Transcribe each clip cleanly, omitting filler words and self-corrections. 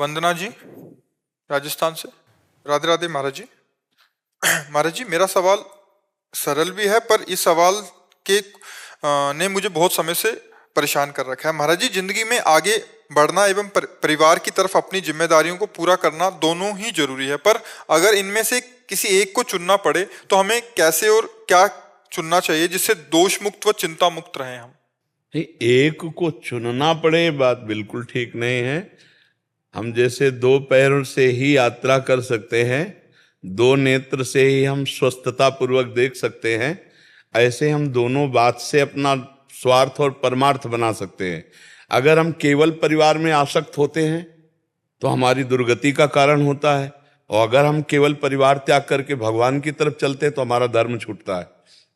वंदना जी, राजस्थान से। राधे राधे महाराज जी। महाराज जी, मेरा सवाल सरल भी है, पर इस सवाल के ने मुझे बहुत समय से परेशान कर रखा है। महाराज जी, जिंदगी में आगे बढ़ना एवं परिवार की तरफ अपनी जिम्मेदारियों को पूरा करना दोनों ही जरूरी है, पर अगर इनमें से किसी एक को चुनना पड़े तो हमें कैसे और क्या चुनना चाहिए जिससे दोष मुक्त व चिंता मुक्त रहें हम? एक को चुनना पड़े, बात बिल्कुल ठीक नहीं है। हम जैसे दो पैरों से ही यात्रा कर सकते हैं, दो नेत्र से ही हम स्वस्थता पूर्वक देख सकते हैं, ऐसे हम दोनों बात से अपना स्वार्थ और परमार्थ बना सकते हैं। अगर हम केवल परिवार में आसक्त होते हैं तो हमारी दुर्गति का कारण होता है, और अगर हम केवल परिवार त्याग करके भगवान की तरफ चलते हैं तो हमारा धर्म छूटता है।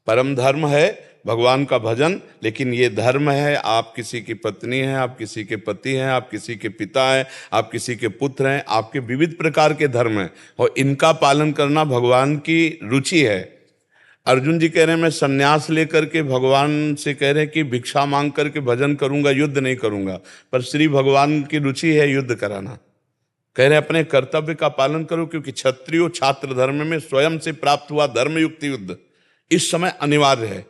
परम धर्म है भगवान का भजन, लेकिन ये धर्म है, आप किसी की पत्नी हैं, आप किसी के पति हैं, आप किसी के पिता हैं, आप किसी के पुत्र हैं, आपके विविध प्रकार के धर्म हैं, और इनका पालन करना भगवान की रुचि है। अर्जुन जी कह रहे हैं मैं सन्यास लेकर के भगवान से कह रहे हैं कि भिक्षा मांग करके भजन करूंगा, युद्ध नहीं करूंगा, पर श्री भगवान की रुचि है युद्ध कराना। कह रहे अपने कर्तव्य का पालन करो, क्योंकि क्षत्रियो छात्र धर्म में स्वयं से प्राप्त हुआ धर्मयुक्त युद्ध इस समय अनिवार्य है।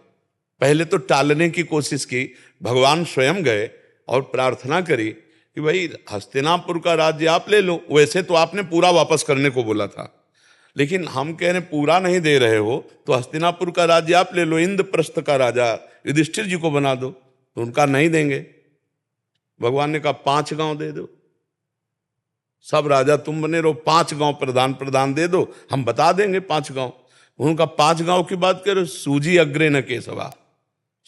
पहले तो टालने की कोशिश की, भगवान स्वयं गए और प्रार्थना करी कि भाई हस्तिनापुर का राज्य आप ले लो। वैसे तो आपने पूरा वापस करने को बोला था, लेकिन हम कह रहे पूरा नहीं दे रहे हो तो हस्तिनापुर का राज्य आप ले लो, इंद्रप्रस्थ का राजा युधिष्ठिर जी को बना दो। तो उनका नहीं देंगे। भगवान ने कहा 5 गांव दे दो, सब राजा तुम बने रहो, 5 गांव प्रधान दे दो, हम बता देंगे 5 गांव। उनका 5 गांव की बात करो, सूजी अग्रे न केसवा,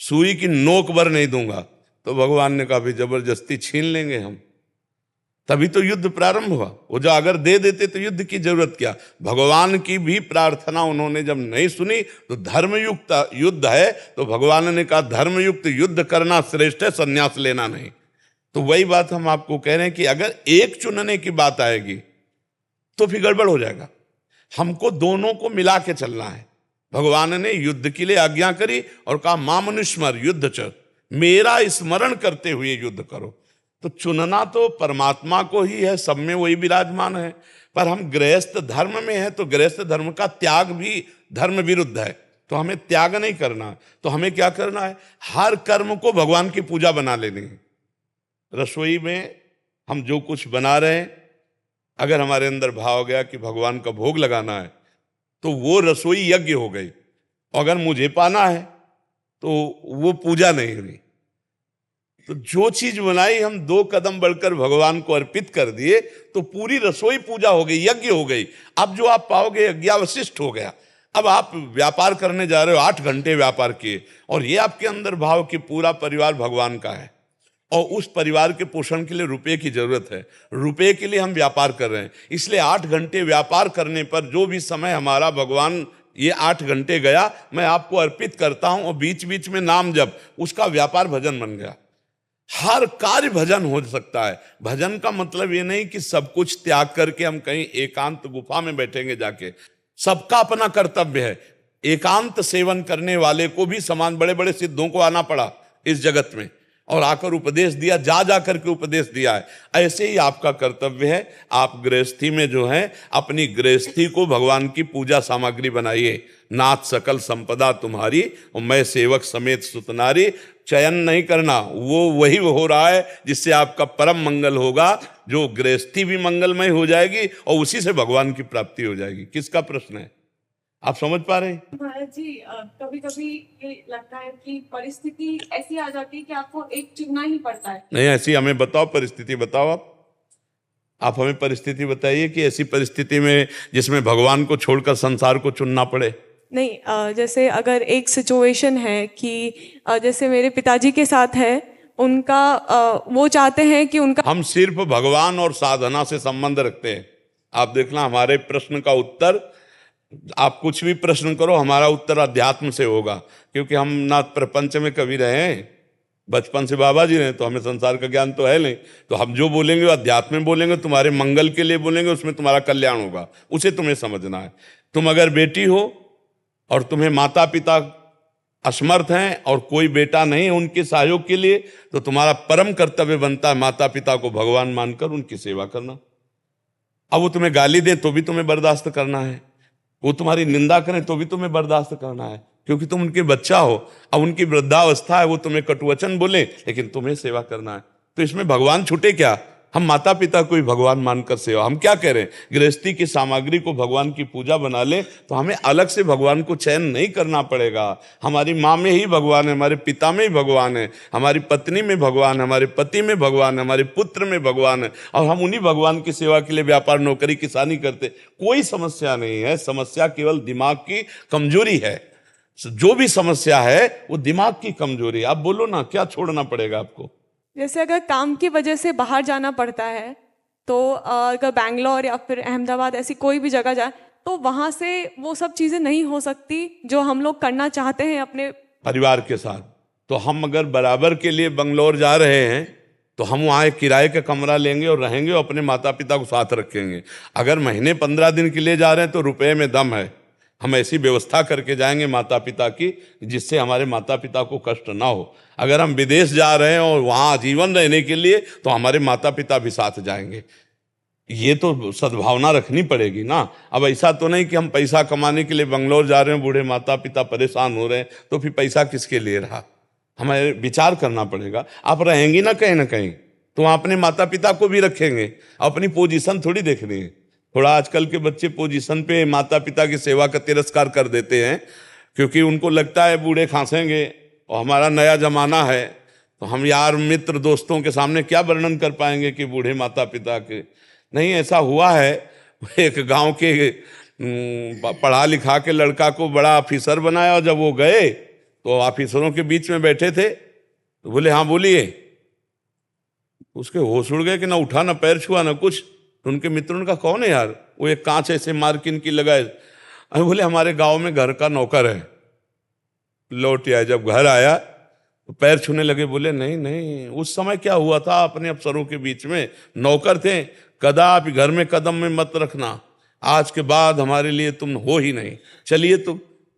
सुई की नोक भर नहीं दूंगा। तो भगवान ने कहा भी जबरदस्ती छीन लेंगे हम। तभी तो युद्ध प्रारंभ हुआ। वो जो अगर दे देते तो युद्ध की जरूरत क्या। भगवान की भी प्रार्थना उन्होंने जब नहीं सुनी तो धर्मयुक्त युद्ध है, तो भगवान ने कहा धर्मयुक्त युद्ध करना श्रेष्ठ है, संन्यास लेना नहीं। तो वही बात हम आपको कह रहे हैं कि अगर एक चुनने की बात आएगी तो फिर गड़बड़ हो जाएगा। हमको दोनों को मिला के चलना है। भगवान ने युद्ध के लिए आज्ञा करी और कहा मामनुस्मर युद्ध च, मेरा स्मरण करते हुए युद्ध करो। तो चुनना तो परमात्मा को ही है, सब में वही विराजमान है। पर हम गृहस्थ धर्म में हैं, तो गृहस्थ धर्म का त्याग भी धर्म विरुद्ध है, तो हमें त्याग नहीं करना। तो हमें क्या करना है, हर कर्म को भगवान की पूजा बना लेनी है। रसोई में हम जो कुछ बना रहे हैं, अगर हमारे अंदर भाव गया कि भगवान का भोग लगाना है तो वो रसोई यज्ञ हो गई, और अगर मुझे पाना है तो वो पूजा नहीं हुई। तो जो चीज बनाई हम 2 कदम बढ़कर भगवान को अर्पित कर दिए तो पूरी रसोई पूजा हो गई, यज्ञ हो गई। अब जो आप पाओगे यज्ञावशिष्ट हो गया। अब आप व्यापार करने जा रहे हो, 8 घंटे व्यापार किए, और ये आपके अंदर भाव कि पूरा परिवार भगवान का है, और उस परिवार के पोषण के लिए रुपए की जरूरत है, रुपए के लिए हम व्यापार कर रहे हैं। इसलिए 8 घंटे व्यापार करने पर जो भी समय हमारा भगवान ये 8 घंटे गया मैं आपको अर्पित करता हूं, और बीच बीच में नाम जप, उसका व्यापार भजन बन गया। हर कार्य भजन हो सकता है। भजन का मतलब ये नहीं कि सब कुछ त्याग करके हम कहीं एकांत गुफा में बैठेंगे जाके। सबका अपना कर्तव्य है। एकांत सेवन करने वाले को भी समान बड़े बड़े सिद्धों को आना पड़ा इस जगत में, और आकर उपदेश दिया, जा करके उपदेश दिया है। ऐसे ही आपका कर्तव्य है, आप गृहस्थी में जो है अपनी गृहस्थी को भगवान की पूजा सामग्री बनाइए। नाथ सकल संपदा तुम्हारी, और मैं सेवक समेत सुतनारी। चयन नहीं करना, वो वही हो रहा है जिससे आपका परम मंगल होगा, जो गृहस्थी भी मंगलमय हो जाएगी और उसी से भगवान की प्राप्ति हो जाएगी। किसका प्रश्न है, आप समझ पा रहे हैं? महाराज जी, कभी कभी ये लगता है कि परिस्थिति ऐसी आ जाती है कि आपको एक चुनना ही पड़ता है। नहीं, ऐसी हमें बताओ, परिस्थिति बताओ। आप हमें परिस्थिति बताइए कि ऐसी परिस्थिति में जिसमें भगवान को छोड़कर संसार को चुनना पड़े। नहीं, जैसे अगर एक सिचुएशन है कि जैसे मेरे पिताजी के साथ है, उनका वो चाहते हैं कि उनका, हम सिर्फ भगवान और साधना से संबंध रखते हैं। आप देखना हमारे प्रश्न का उत्तर, आप कुछ भी प्रश्न करो, हमारा उत्तर अध्यात्म से होगा, क्योंकि हम ना प्रपंच में कभी रहे हैं, बचपन से बाबा जी रहे, तो हमें संसार का ज्ञान तो है नहीं। तो हम जो बोलेंगे वो अध्यात्म में बोलेंगे, तुम्हारे मंगल के लिए बोलेंगे, उसमें तुम्हारा कल्याण होगा, उसे तुम्हें समझना है। तुम अगर बेटी हो और तुम्हें माता पिता असमर्थ हैं और कोई बेटा नहीं है उनके सहयोग के लिए, तो तुम्हारा परम कर्तव्य बनता है माता पिता को भगवान मानकर उनकी सेवा करना। अब वो तुम्हें गाली दे तो भी तुम्हें बर्दाश्त करना है, वो तुम्हारी निंदा करें तो भी तुम्हें बर्दाश्त करना है, क्योंकि तुम उनके बच्चा हो। अब उनकी वृद्धावस्था है, वो तुम्हें कटुवचन बोले लेकिन तुम्हें सेवा करना है, तो इसमें भगवान छूटे क्या? हम माता पिता को ही भगवान मानकर सेवा। हम क्या कह रहे हैं? गृहस्थी की सामग्री को भगवान की पूजा बना ले तो हमें अलग से भगवान को चयन नहीं करना पड़ेगा। हमारी माँ में ही भगवान है, हमारे पिता में ही भगवान है, हमारी पत्नी में भगवान है, हमारे पति में भगवान है, हमारे पुत्र में भगवान है, और हम उन्हीं भगवान की सेवा के लिए व्यापार नौकरी किसानी करते। कोई समस्या नहीं है, समस्या केवल दिमाग की कमजोरी है। जो भी समस्या है वो दिमाग की कमजोरी। आप बोलो ना, क्या छोड़ना पड़ेगा आपको? जैसे अगर काम की वजह से बाहर जाना पड़ता है तो अगर बैंगलोर या फिर अहमदाबाद ऐसी कोई भी जगह जाए तो वहाँ से वो सब चीज़ें नहीं हो सकती जो हम लोग करना चाहते हैं अपने परिवार के साथ। तो हम अगर बराबर के लिए बंगलौर जा रहे हैं तो हम वहाँ एक किराए का कमरा लेंगे और रहेंगे और अपने माता पिता को साथ रखेंगे। अगर महीने 15 दिन के लिए जा रहे हैं तो रुपए में दम है, हम ऐसी व्यवस्था करके जाएंगे माता पिता की जिससे हमारे माता पिता को कष्ट ना हो। अगर हम विदेश जा रहे हैं और वहाँ आजीवन रहने के लिए तो हमारे माता पिता भी साथ जाएंगे। ये तो सद्भावना रखनी पड़ेगी ना। अब ऐसा तो नहीं कि हम पैसा कमाने के लिए बंगलौर जा रहे हैं, बूढ़े माता पिता परेशान हो रहे हैं, तो फिर पैसा किसके लिए रहा? हमें विचार करना पड़ेगा। आप रहेंगी ना कहीं तो वहाँ अपने माता पिता को भी रखेंगे, अपनी पोजीशन थोड़ी देखनी है। थोड़ा आजकल के बच्चे पोजीशन पे माता पिता की सेवा का तिरस्कार कर देते हैं, क्योंकि उनको लगता है बूढ़े खांसेंगे और हमारा नया जमाना है तो हम यार मित्र दोस्तों के सामने क्या वर्णन कर पाएंगे कि बूढ़े माता पिता के। नहीं, ऐसा हुआ है। एक गांव के पढ़ा लिखा के लड़का को बड़ा ऑफिसर बनाया और जब वो गए तो ऑफिसरों के बीच में बैठे थे तो बोले हाँ बोलिए। उसके होश उड़ गए कि ना उठा ना पैर छुआ ना कुछ। तो उनके मित्रों ने कहा कौन है यार? वो एक कांच ऐसे मार के इनकी लगाए। अरे बोले हमारे गांव में घर का नौकर है। लौट आया, जब घर आया तो पैर छूने लगे। बोले नहीं नहीं, उस समय क्या हुआ था, अपने अफसरों के बीच में नौकर थे, कदापि घर में कदम में मत रखना, आज के बाद हमारे लिए तुम हो ही नहीं। चलिए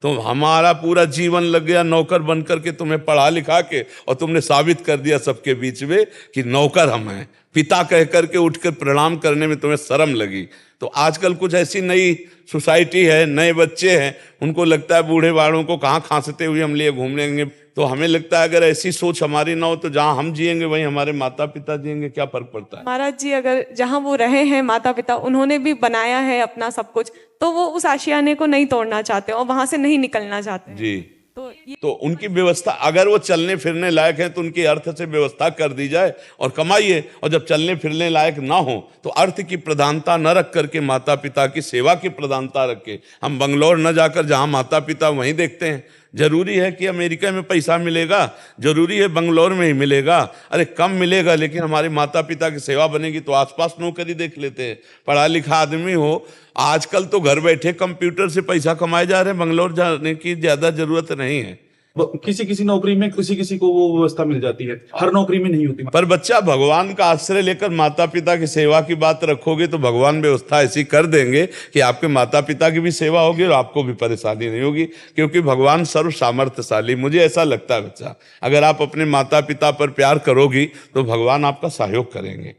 तो हमारा पूरा जीवन लग गया नौकर बन करके तुम्हें पढ़ा लिखा के, और तुमने साबित कर दिया सबके बीच में कि नौकर हम हैं। पिता कह करके उठकर प्रणाम करने में तुम्हें शर्म लगी। तो आजकल कुछ ऐसी नई सोसाइटी है, नए बच्चे हैं, उनको लगता है बूढ़े बाड़ों को कहाँ खांसते हुए हम लिए घूम लेंगे। तो हमें लगता है अगर ऐसी सोच हमारी ना हो तो जहाँ हम जिएंगे वहीं हमारे माता पिता जिएंगे, क्या फर्क पड़ता है? महाराज जी, अगर जहाँ वो रहे हैं माता पिता, उन्होंने भी बनाया है अपना सब कुछ, तो वो उस आशियाने को नहीं तोड़ना चाहते और वहां से नहीं निकलना चाहते जी। तो तो उनकी व्यवस्था, अगर वो चलने फिरने लायक है तो उनकी अर्थ से व्यवस्था कर दी जाए और कमाइए। और जब चलने फिरने लायक ना हो तो अर्थ की प्रधानता न रख करके माता पिता की सेवा की प्रधानता रखे। हम बंगलौर न जाकर जहां माता पिता वहीं देखते हैं। जरूरी है कि अमेरिका में पैसा मिलेगा, जरूरी है बंगलौर में ही मिलेगा? अरे कम मिलेगा, लेकिन हमारे माता पिता की सेवा बनेगी तो आसपास नौकरी देख लेते हैं। पढ़ा लिखा आदमी हो, आजकल तो घर बैठे कंप्यूटर से पैसा कमाए जा रहे हैं, बंगलौर जाने की ज्यादा जरूरत नहीं है। किसी किसी नौकरी में किसी किसी को वो व्यवस्था मिल जाती है, हर नौकरी में नहीं होती। पर बच्चा भगवान का आश्रय लेकर माता पिता की सेवा की बात रखोगे तो भगवान व्यवस्था ऐसी कर देंगे कि आपके माता पिता की भी सेवा होगी और आपको भी परेशानी नहीं होगी, क्योंकि भगवान सर्व सामर्थ्यशाली। मुझे ऐसा लगता है बच्चा, अगर आप अपने माता पिता पर प्यार करोगी तो भगवान आपका सहयोग करेंगे।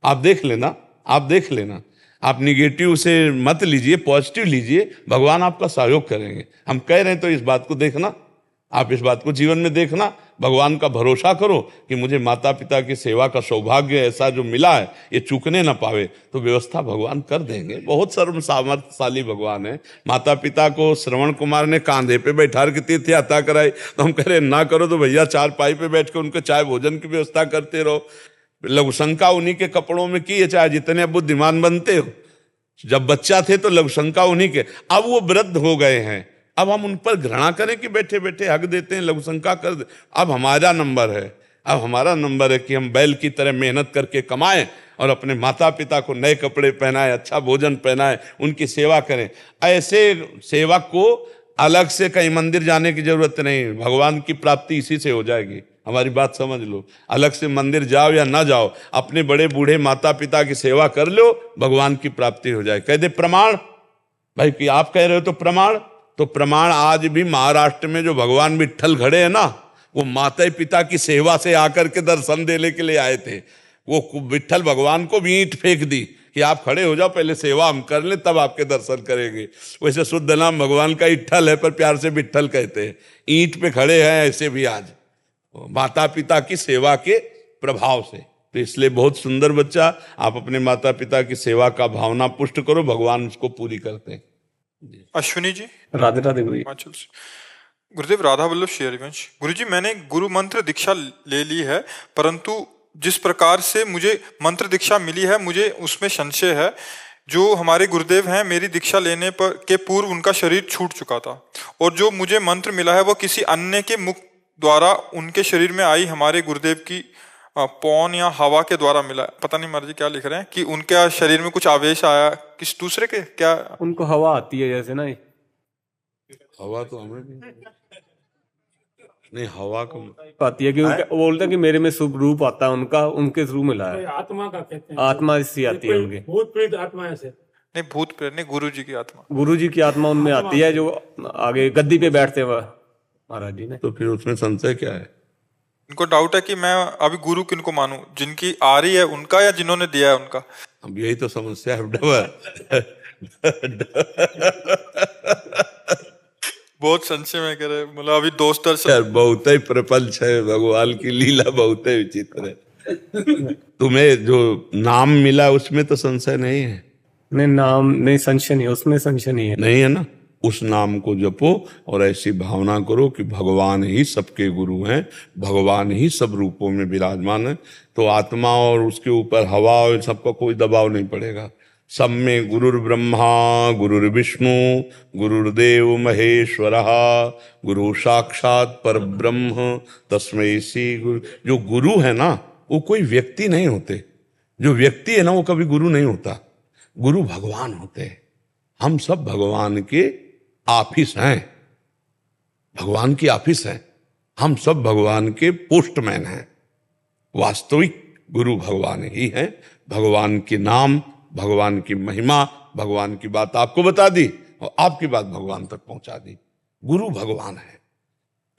आप देख लेना, आप देख लेना। आप निगेटिव से मत लीजिए, पॉजिटिव लीजिए, भगवान आपका सहयोग करेंगे। हम कह रहे हैं तो इस बात को देखना, आप इस बात को जीवन में देखना। भगवान का भरोसा करो कि मुझे माता पिता की सेवा का सौभाग्य ऐसा जो मिला है ये चूकने ना पावे, तो व्यवस्था भगवान कर देंगे। बहुत सर्व सामर्थ्यशाली भगवान है। माता पिता को श्रवण कुमार ने कांधे पे बैठा के तीर्थ यात्रा कराई, तो हम कह रहे ना करो तो भैया चारपाई पे बैठ के उनके चाय भोजन की व्यवस्था करते रहो। लघुशंका उन्हीं के कपड़ों में की है, चाहे जितने अब बुद्धिमान बनते हो। जब बच्चा थे तो लघुशंका उन्हीं के, अब वो वृद्ध हो गए हैं, अब हम उन पर घृणा करें कि बैठे बैठे हक देते हैं, लघुशंका कर दे। अब हमारा नंबर है, अब हमारा नंबर है कि हम बैल की तरह मेहनत करके कमाएं और अपने माता पिता को नए कपड़े पहनाएं, अच्छा भोजन पहनाएं, उनकी सेवा करें। ऐसे सेवक को अलग से कहीं मंदिर जाने की जरूरत नहीं, भगवान की प्राप्ति इसी से हो जाएगी। हमारी बात समझ लो, अलग से मंदिर जाओ या ना जाओ, अपने बड़े बूढ़े माता पिता की सेवा कर लो, भगवान की प्राप्ति हो जाए। कह दे प्रमाण भाई कि आप कह रहे हो तो प्रमाण। तो प्रमाण आज भी महाराष्ट्र में जो भगवान विट्ठल खड़े हैं ना, वो माता पिता की सेवा से आकर के दर्शन देने के लिए आए थे। वो विट्ठल भगवान को भी ईंट फेंक दी कि आप खड़े हो जाओ, पहले सेवा हम कर ले तब आपके दर्शन करेंगे। वैसे शुद्ध नाम भगवान का इट्ठल है, पर प्यार से विट्ठल कहते हैं। ईंट पे खड़े हैं ऐसे भी आज, माता पिता की सेवा के प्रभाव से। तो इसलिए बहुत सुंदर बच्चा, आप अपने माता पिता की सेवा का भावना पुष्ट करो, भगवान उसको पूरी करते हैं। अश्विनी जी, राधे राधे गुरु जी। हिमाचल से। गुरुदेव, राधा वल्लभ श्री हरिवंश। गुरुजी, मैंने गुरु मंत्र दीक्षा ले ली है, परंतु जिस प्रकार से मुझे मंत्र दीक्षा मिली है, मुझे उसमें संशय है। जो हमारे गुरुदेव हैं, मेरी दीक्षा लेने पर के पूर्व उनका शरीर छूट चुका था, और जो मुझे मंत्र मिला है वो किसी अन्य के मुख द्वारा उनके शरीर में आई हमारे गुरुदेव की पौन या हवा के द्वारा मिला। पता नहीं महाराज जी क्या लिख रहे हैं कि उनके शरीर में कुछ आवेश आया, किस दूसरे के क्या? उनको हवा आती है जैसे ना, हवा तो हमें नहीं, हवा को आती है कि वो बोलते हैं कि मेरे में शुभ रूप आता है उनका, उनके थ्रू मिला है। आत्मा का कहते हैं, आत्मा इससे आती है उनके। भूत प्रेत आत्मा ऐसे नहीं, भूत प्रेत नहीं, गुरु जी की आत्मा। गुरु जी की आत्मा उनमें आती है, जो आगे गद्दी पे बैठते हुए महाराज जी ने। तो फिर उसमें संशय क्या है? इनको डाउट है कि मैं अभी गुरु किनको मानूं, जिनकी आ रही है उनका या जिन्होंने दिया है उनका। अब यही तो समस्या है डबल। बहुत संशय में कह रहे, मतलब अभी दोस्त यार बहुत ही प्रपंच है, भगवान की लीला बहुत ही विचित्र है। तुम्हें जो नाम मिला उसमें तो संशय नहीं है? नहीं, नाम नहीं, संशय नहीं, उसमें संशय नहीं है। नहीं है ना? उस नाम को जपो और ऐसी भावना करो कि भगवान ही सबके गुरु हैं, भगवान ही सब रूपों में विराजमान है। तो आत्मा और उसके ऊपर हवा और सबका कोई दबाव नहीं पड़ेगा। सब में गुरुर् ब्रह्मा गुरुर्विष्णु गुरुर्देव महेश्वरः गुरु साक्षात परब्रह्म तस्मै श्री गुरु। जो गुरु है ना, वो कोई व्यक्ति नहीं होते। जो व्यक्ति है ना, वो कभी गुरु नहीं होता। गुरु भगवान होते हैं। हम सब भगवान के ऑफिस हैं, भगवान की ऑफिस है। हम सब भगवान के पोस्टमैन हैं। वास्तविक गुरु भगवान ही हैं। भगवान के नाम, भगवान की महिमा, भगवान की बात आपको बता दी और आपकी बात भगवान तक पहुंचा दी। गुरु भगवान है।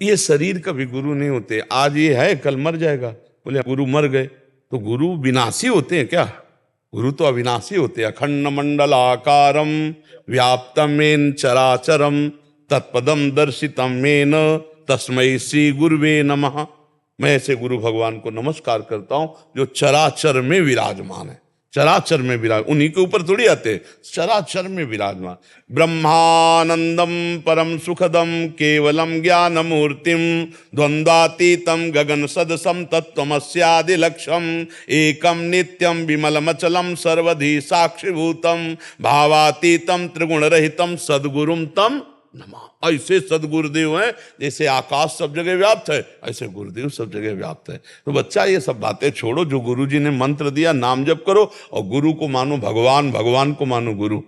ये शरीर कभी गुरु नहीं होते। आज ये है, कल मर जाएगा। बोले गुरु मर गए, तो गुरु विनाशी होते हैं क्या? गुरु तो अविनाशी होते हैं। अखंड मंडलाकारम व्याप्तम येन चराचरम तत्पदम दर्शितम येन तस्मै श्री गुरुवे नमः। मैं ऐसे गुरु भगवान को नमस्कार करता हूं जो चराचर में विराजमान है। चराचर में विराज, उन्हीं के ऊपर थोड़ी आते, चराचर में विराजमान। ब्रह्मानंदम परम सुखदम केवलम ज्ञान मूर्तिम द्वंद्वातीतम गगन सदसम तत्वमस्यादि लक्ष्यम एकम नित्यम विमलमचलम सर्वधि साक्षिभूतम भावातीतम त्रिगुण रहितम सद्गुरुम तम नमः। ऐसे सदगुरुदेव हैं, जैसे आकाश सब जगह व्याप्त है, ऐसे गुरुदेव सब जगह व्याप्त है। तो बच्चा ये सब बातें छोड़ो। जो गुरु जी ने मंत्र दिया, नाम जप करो और गुरु को मानो भगवान, भगवान को मानो गुरु।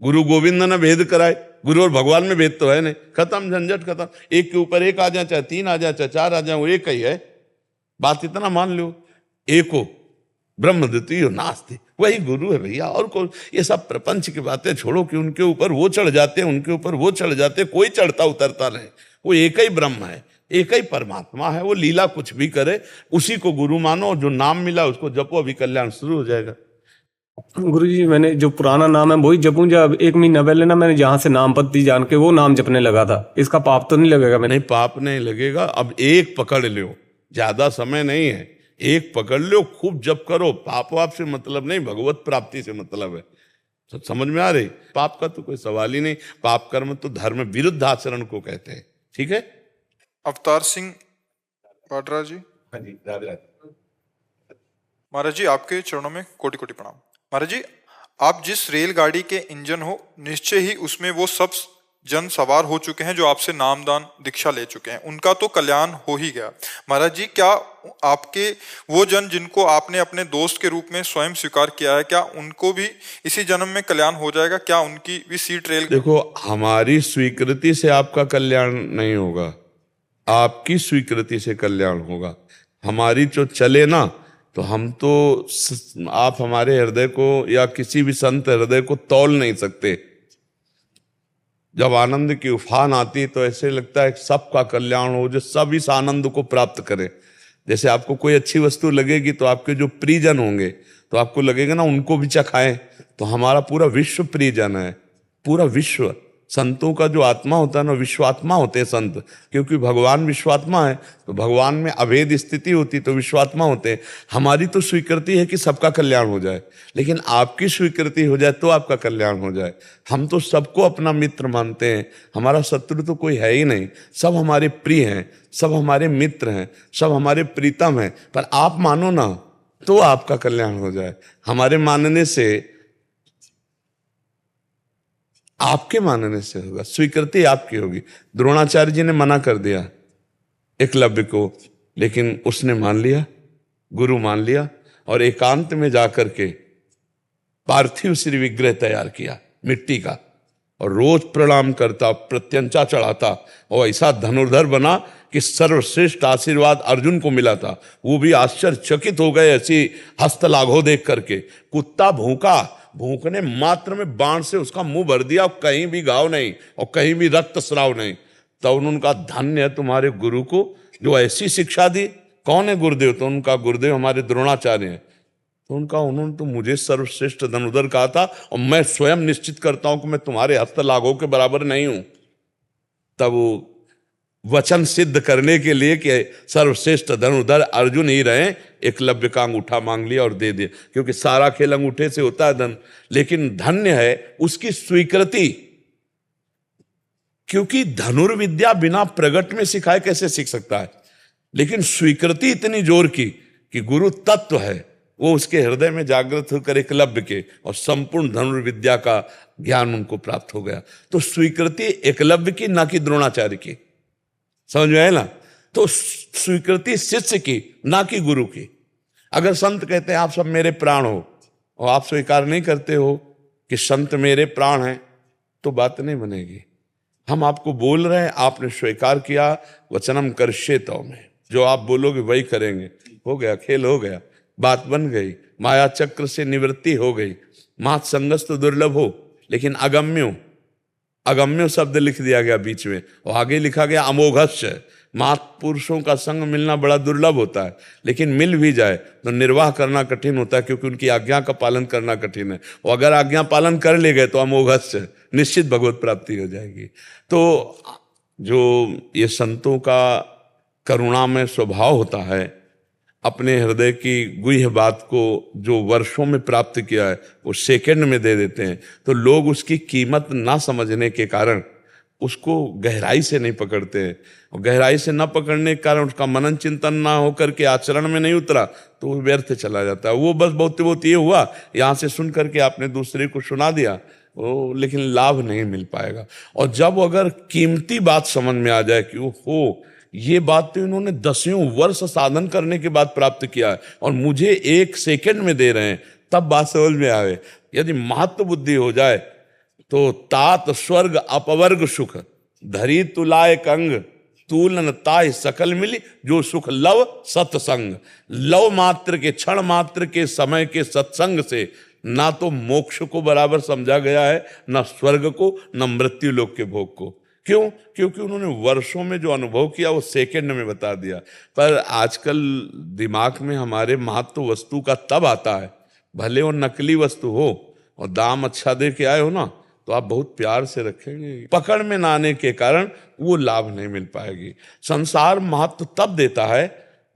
गुरु गोविंद ने भेद कराए, गुरु और भगवान में भेद तो है नहीं। खत्म, झंझट खत्म। एक के ऊपर एक आ जाए, चाहे तीन आ जाए, चाहे चार आ जाए, वो एक ही है। बात इतना मान लो, एक हो ब्रह्म द्वितीय नास्ति, वही गुरु है भैया। और को ये सब प्रपंच की बातें छोड़ो कि उनके ऊपर वो चढ़ जाते हैं, उनके ऊपर वो चढ़ जाते हैं। कोई चढ़ता उतरता नहीं। वो एक ही ब्रह्म है, एक ही परमात्मा है। वो लीला कुछ भी करे, उसी को गुरु मानो। जो नाम मिला उसको जपो, अभी कल्याण शुरू हो जाएगा। गुरु जी, मैंने जो पुराना नाम है वही जपूं? जब 1 महीना पहले ना मैंने जहां से नाम पत्ती जान के वो नाम जपने लगा था। इसका पाप तो नहीं लगेगा? मैंने नहीं, पाप नहीं लगेगा। अब एक पकड़ लो, ज्यादा समय नहीं है। एक पकड़ लो, खूब जप करो। पाप वाप से मतलब नहीं, भगवत प्राप्ति से मतलब है। तो समझ में आ रही? पाप का तो कोई सवाल ही नहीं। पाप कर्म तो धर्म विरुद्ध आचरण को कहते हैं। ठीक है। अवतार सिंह बाडरा जी। महाराज जी, आपके चरणों में कोटि कोटि प्रणाम। महाराज जी, आप जिस रेलगाड़ी के इंजन हो, निश्चय ही उसमें वो सब जन सवार हो चुके हैं जो आपसे नामदान दीक्षा ले चुके हैं। उनका तो कल्याण हो ही गया। महाराज जी, क्या आपके वो जन जिनको आपने अपने दोस्त के रूप में स्वयं स्वीकार किया है, क्या उनको भी इसी जन्म में कल्याण हो जाएगा? क्या उनकी भी सीट रेल? देखो, हमारी स्वीकृति से आपका कल्याण नहीं होगा, आपकी स्वीकृति से कल्याण होगा। हमारी जो चले ना, तो हम तो, आप हमारे हृदय को या किसी भी संत हृदय को तौल नहीं सकते। जब आनंद की उफान आती तो ऐसे लगता है सबका कल्याण हो, जो सब इस आनंद को प्राप्त करे। जैसे आपको कोई अच्छी वस्तु लगेगी तो आपके जो प्रियजन होंगे तो आपको लगेगा ना उनको भी चखाएं। तो हमारा पूरा विश्व प्रियजन है, पूरा विश्व। संतों का जो आत्मा होता है ना, विश्वात्मा होते हैं संत, क्योंकि भगवान विश्वात्मा है। तो भगवान में अभेद स्थिति होती तो विश्वात्मा होते हैं। हमारी तो स्वीकृति है कि सबका कल्याण हो जाए, लेकिन आपकी स्वीकृति हो जाए तो आपका कल्याण हो जाए। हम तो सबको अपना मित्र मानते हैं, हमारा शत्रु तो कोई है ही नहीं। सब हमारे प्रिय हैं, सब हमारे मित्र हैं, सब हमारे प्रीतम हैं। पर आप मानो ना तो आपका कल्याण हो जाए। हमारे मानने से, आपके मानने से होगा, स्वीकृति आपकी होगी। द्रोणाचार्य जी ने मना कर दिया एकलव्य को, लेकिन उसने मान लिया, गुरु मान लिया, और एकांत में जाकर के पार्थिव श्री विग्रह तैयार किया मिट्टी का, और रोज प्रणाम करता, प्रत्यंचा चढ़ाता, और ऐसा धनुर्धर बना कि सर्वश्रेष्ठ आशीर्वाद अर्जुन को मिला था। वो भी आश्चर्यचकित हो गए ऐसी हस्तलाघव देख करके। कुत्ता भूखा, भूखने मात्र में बाण से उसका मुंह भर दिया, और कहीं भी घाव नहीं और कहीं भी रक्त स्राव नहीं। तब उनका धन्य है तुम्हारे गुरु को जो ऐसी शिक्षा दी। कौन है गुरुदेव? तो उनका गुरुदेव हमारे द्रोणाचार्य हैं। तो उन्होंने तो मुझे सर्वश्रेष्ठ धनुर्धर कहा था, और मैं स्वयं निश्चित करता हूं कि मैं तुम्हारे हस्तलाघव के बराबर नहीं हूं। तब वो वचन सिद्ध करने के लिए कि सर्वश्रेष्ठ धनुर्धर अर्जुन ही रहे, एकलव्य का अंगूठा मांग लिया और दे दिया, क्योंकि सारा खेल अंगूठे से होता है धन। लेकिन धन्य है उसकी स्वीकृति, क्योंकि धनुर्विद्या बिना प्रगट में सिखाए कैसे सीख सकता है। लेकिन स्वीकृति इतनी जोर की कि गुरु तत्व है, वो उसके हृदय में जागृत होकर एकलव्य के, और संपूर्ण धनुर्विद्या का ज्ञान उनको प्राप्त हो गया। तो स्वीकृति एकलव्य की, ना कि द्रोणाचार्य की। समझ में आए ना? तो स्वीकृति शिष्य की, ना कि गुरु की। अगर संत कहते हैं आप सब मेरे प्राण हो, और आप स्वीकार नहीं करते हो कि संत मेरे प्राण हैं, तो बात नहीं बनेगी। हम आपको बोल रहे हैं, आपने स्वीकार किया, वचनम कर्ष्येतौ में, जो आप बोलोगे वही करेंगे। हो गया, खेल हो गया, बात बन गई, माया चक्र से निवृत्ति हो गई। मात संगस्त दुर्लभ हो, लेकिन अगम्यो, अगम्यो शब्द लिख दिया गया बीच में, और आगे लिखा गया अमोघस्य। मात पुरुषों का संग मिलना बड़ा दुर्लभ होता है, लेकिन मिल भी जाए तो निर्वाह करना कठिन होता है, क्योंकि उनकी आज्ञा का पालन करना कठिन है। और अगर आज्ञा पालन कर ले गए तो अमोघस्य, निश्चित भगवत प्राप्ति हो जाएगी। तो जो ये संतों का करुणामय स्वभाव होता है, अपने हृदय की गुह्य बात को जो वर्षों में प्राप्त किया है वो सेकंड में दे देते हैं। तो लोग उसकी कीमत ना समझने के कारण उसको गहराई से नहीं पकड़ते हैं, और गहराई से ना पकड़ने के कारण उसका मनन चिंतन ना होकर के आचरण में नहीं उतरा तो वो व्यर्थ चला जाता है। वो बस बहुत ये हुआ, यहाँ से सुन करके आपने दूसरे को सुना दिया, वो लेकिन लाभ नहीं मिल पाएगा। और जब अगर कीमती बात समझ में आ जाए कि वो हो, ये बात तो इन्होंने 10 वर्ष साधन करने के बाद प्राप्त किया है, और मुझे 1 सेकंड में दे रहे हैं, तब बात समझ में आवे। यदि महत्व बुद्धि हो जाए तो तात स्वर्ग अपवर्ग सुख, धरी तुलाय कंग, तूलन ताय सकल मिली, जो सुख लव सत्संग। लव मात्र के, क्षण मात्र के समय के सत्संग से ना तो मोक्ष को बराबर समझा गया है, ना स्वर्ग को, ना मृत्यु लोक के भोग को। क्यों? क्योंकि उन्होंने वर्षों में जो अनुभव किया वो सेकंड में बता दिया। पर आजकल दिमाग में हमारे महत्व वस्तु का तब आता है, भले वो नकली वस्तु हो और दाम अच्छा दे के आए हो ना, तो आप बहुत प्यार से रखेंगे। पकड़ में ना आने के कारण वो लाभ नहीं मिल पाएगी। संसार महत्व तब देता है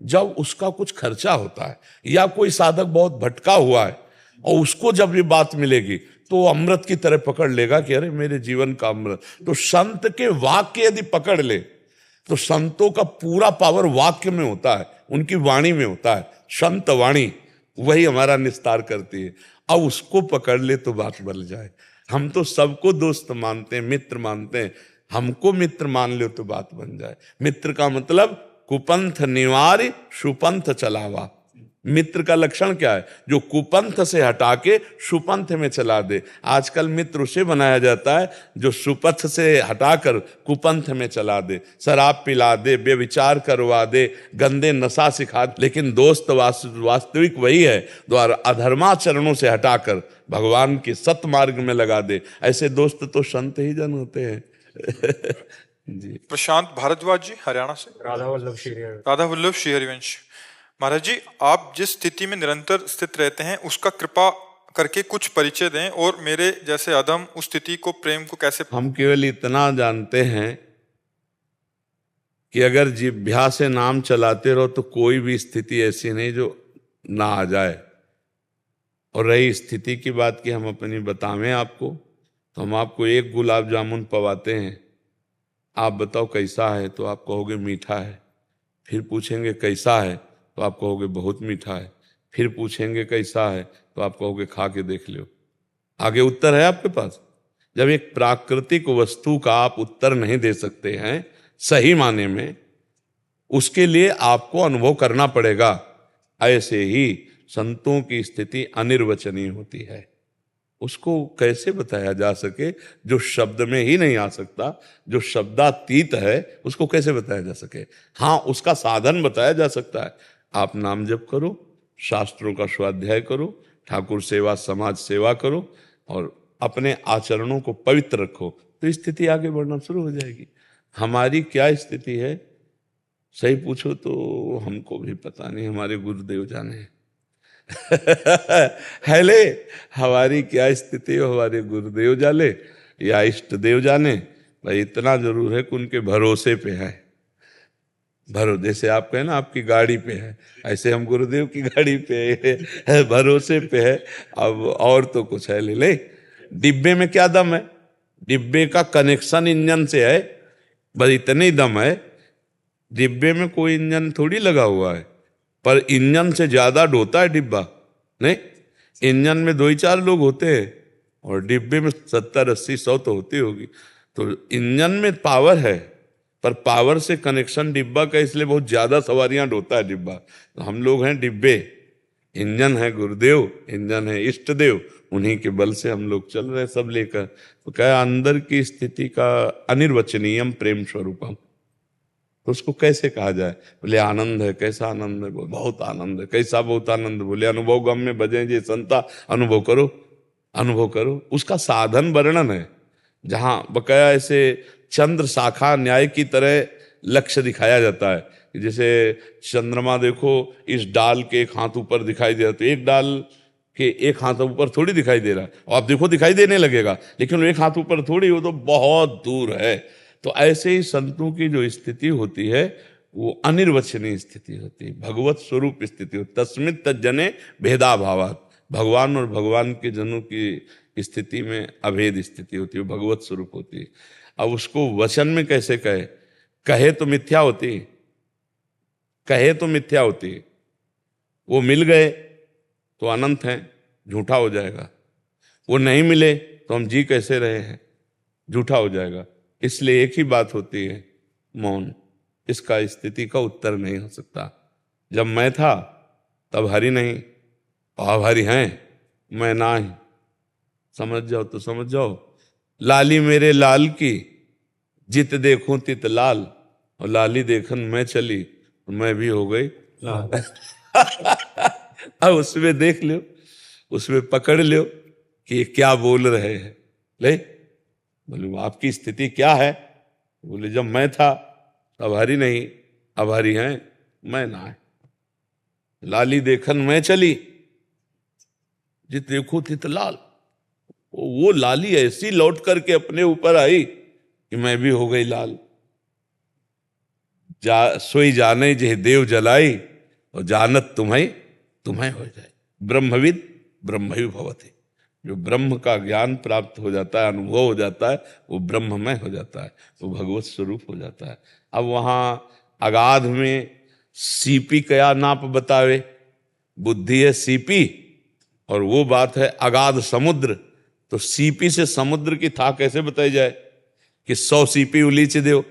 जब उसका कुछ खर्चा होता है, या कोई साधक बहुत भटका हुआ है और उसको जब ये बात मिलेगी तो अमृत की तरह पकड़ लेगा कि अरे मेरे जीवन का अमृत। तो संत के वाक्य यदि पकड़ ले तो संतों का पूरा पावर वाक्य में होता है, उनकी वाणी में होता है। संत वाणी वही हमारा निस्तार करती है। अब उसको पकड़ ले तो बात बन जाए। हम तो सबको दोस्त मानते हैं, मित्र मानते हैं, हमको मित्र मान लो तो बात बन जाए। मित्र का मतलब कुपंथ निवारी सुपंथ चलावा। मित्र का लक्षण क्या है? जो कुपंथ से हटा के सुपंथ में चला दे। आजकल मित्र उसे बनाया जाता है जो सुपथ से हटाकर कुपंथ में चला दे, शराब पिला दे, बेविचार करवा दे, गंदे नशा सिखा दे। लेकिन दोस्त वास्तविक वही है जो अधर्माचरणों से हटाकर भगवान के सत मार्ग में लगा दे। ऐसे दोस्त तो संत ही जन होते हैं। जी। प्रशांत भारद्वाज जी हरियाणा से। राधा वल्लभ श्री राधा वल्लभ श्री हरिवंश। महाराज जी, आप जिस स्थिति में निरंतर स्थित रहते हैं उसका कृपा करके कुछ परिचय दें, और मेरे जैसे अधम उस स्थिति को, प्रेम को कैसे। हम केवल इतना जानते हैं कि अगर जिह्वा से नाम चलाते रहो तो कोई भी स्थिति ऐसी नहीं जो ना आ जाए। और रही स्थिति की बात कि हम अपनी बतावें आपको, तो हम आपको एक गुलाब जामुन पवाते हैं, आप बताओ कैसा है, तो आप कहोगे मीठा है। फिर पूछेंगे कैसा है, तो आप कहोगे बहुत मीठा है। फिर पूछेंगे कैसा है, तो आप कहोगे खा के देख लो। आगे उत्तर है आपके पास। जब एक प्राकृतिक वस्तु का आप उत्तर नहीं दे सकते हैं सही माने में, उसके लिए आपको अनुभव करना पड़ेगा। ऐसे ही संतों की स्थिति अनिर्वचनीय होती है। उसको कैसे बताया जा सके जो शब्द में ही नहीं आ सकता, जो शब्दातीत है, उसको कैसे बताया जा सके। हाँ, उसका साधन बताया जा सकता है। आप नाम जप करो, शास्त्रों का स्वाध्याय करो, ठाकुर सेवा, समाज सेवा करो, और अपने आचरणों को पवित्र रखो, तो स्थिति आगे बढ़ना शुरू हो जाएगी। हमारी क्या स्थिति है सही पूछो तो हमको भी पता नहीं, हमारे गुरुदेव जाने है ले। हमारी क्या स्थिति हो हमारे गुरुदेव जाने या इष्ट देव जाने। भाई इतना जरूर है कि उनके भरोसे पे है। जैसे आप कहें ना आपकी गाड़ी पे है, ऐसे हम गुरुदेव की गाड़ी पे है, भरोसे पे है। अब और तो कुछ है ले। डिब्बे में क्या दम है? डिब्बे का कनेक्शन इंजन से है, बस इतने ही दम है। डिब्बे में कोई इंजन थोड़ी लगा हुआ है, पर इंजन से ज्यादा ढोता है डिब्बा। नहीं, इंजन में 2 ही 4 लोग होते हैं और डिब्बे में 70 80 100 तो होती होगी। तो इंजन में पावर है, पर पावर से कनेक्शन डिब्बा का, इसलिए बहुत ज्यादा सवारियां ढोता है डिब्बा। तो हम लोग हैं डिब्बे, इंजन है गुरुदेव, इंजन है इष्ट देव, उन्हीं के बल से हम लोग चल रहे हैं सब लेकर। तो क्या अंदर की स्थिति का अनिर्वचनीयम प्रेम स्वरूपम, तो उसको कैसे कहा जाए? बोले आनंद है। कैसा आनंद है? बहुत आनंद है। कैसा बहुत आनंद? बोले अनुभव गम में बजे जे संता, अनुभव करो, अनुभव करो। उसका साधन वर्णन है, जहां बकाया ऐसे चंद्र शाखा न्याय की तरह लक्ष्य दिखाया जाता है। जैसे चंद्रमा देखो, इस डाल के एक हाथ ऊपर दिखाई दे रहा, तो एक डाल के एक हाथ ऊपर थोड़ी दिखाई दे रहा, और आप देखो दिखाई देने लगेगा, लेकिन एक हाथ ऊपर थोड़ी, वो तो बहुत दूर है। तो ऐसे ही संतों की जो स्थिति होती है वो अनिर्वचनीय स्थिति होती है, भगवत स्वरूप स्थिति होती। तस्मित तज्जने भेदा भावात, भगवान और भगवान के जनों की स्थिति में अभेद स्थिति होती है, भगवत स्वरूप होती है। अब उसको वचन में कैसे कहे तो मिथ्या होती, कहे तो मिथ्या होती। वो मिल गए तो अनंत हैं, झूठा हो जाएगा। वो नहीं मिले तो हम जी कैसे रहे हैं, झूठा हो जाएगा। इसलिए एक ही बात होती है, मौन। इसका स्थिति का उत्तर नहीं हो सकता। जब मैं था तब हरि नहीं, अब हरि हैं, मैं ना ही। समझ जाओ तो समझ जाओ। लाली मेरे लाल की, जित देखूं तित लाल, और लाली देखन मैं चली तो मैं भी हो गई लाल। अब उसमें देख लो, उसमें पकड़ लो कि ये क्या बोल रहे हैं। ले बोले आपकी स्थिति क्या है? बोले जब मैं था तब हरि नहीं, अब हरि हैं, मैं ना है। लाली देखन मैं चली, जित देखो तित लाल। वो लाली ऐसी लौट करके अपने ऊपर आई कि मैं भी हो गई लाल। सोई जाने जे देव जलाई, और जानत तुम्हें हो जाए। ब्रह्मविद ब्रह्मयु भवति। जो ब्रह्म का ज्ञान प्राप्त हो जाता है, अनुभव हो जाता है, वो ब्रह्ममय हो जाता है, वो भगवत स्वरूप हो जाता है। अब वहां अगाध में सीपी क्या नाप बतावे, बुद्धि है सीपी, और वो बात है अगाध समुद्र। तो सीपी से समुद्र की था कैसे बताई जाए कि 100 सीपी उलीच दो,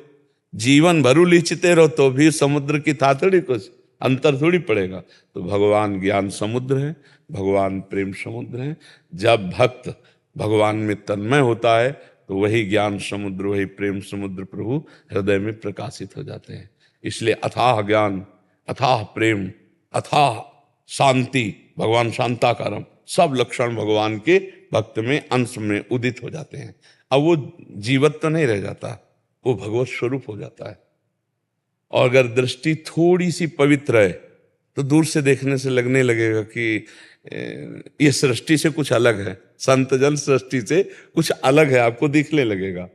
जीवन भर उलीचते रहो तो भी समुद्र की था थोड़ी, कुछ अंतर थोड़ी पड़ेगा। तो भगवान ज्ञान समुद्र है, भगवान प्रेम समुद्र है। जब भक्त भगवान में तन्मय होता है तो वही ज्ञान समुद्र, वही प्रेम समुद्र प्रभु हृदय में प्रकाशित हो जाते हैं। इसलिए अथाह ज्ञान, अथाह प्रेम, अथाह शांति, भगवान शांताकारम, सब लक्षण भगवान के भक्त में अंश में उदित हो जाते हैं। अब वो जीवत तो नहीं रह जाता, वो भगवत स्वरूप हो जाता है। और अगर दृष्टि थोड़ी सी पवित्र है तो दूर से देखने से लगने लगेगा कि ये सृष्टि से कुछ अलग है, संत जन सृष्टि से कुछ अलग है, आपको दिखने लगेगा।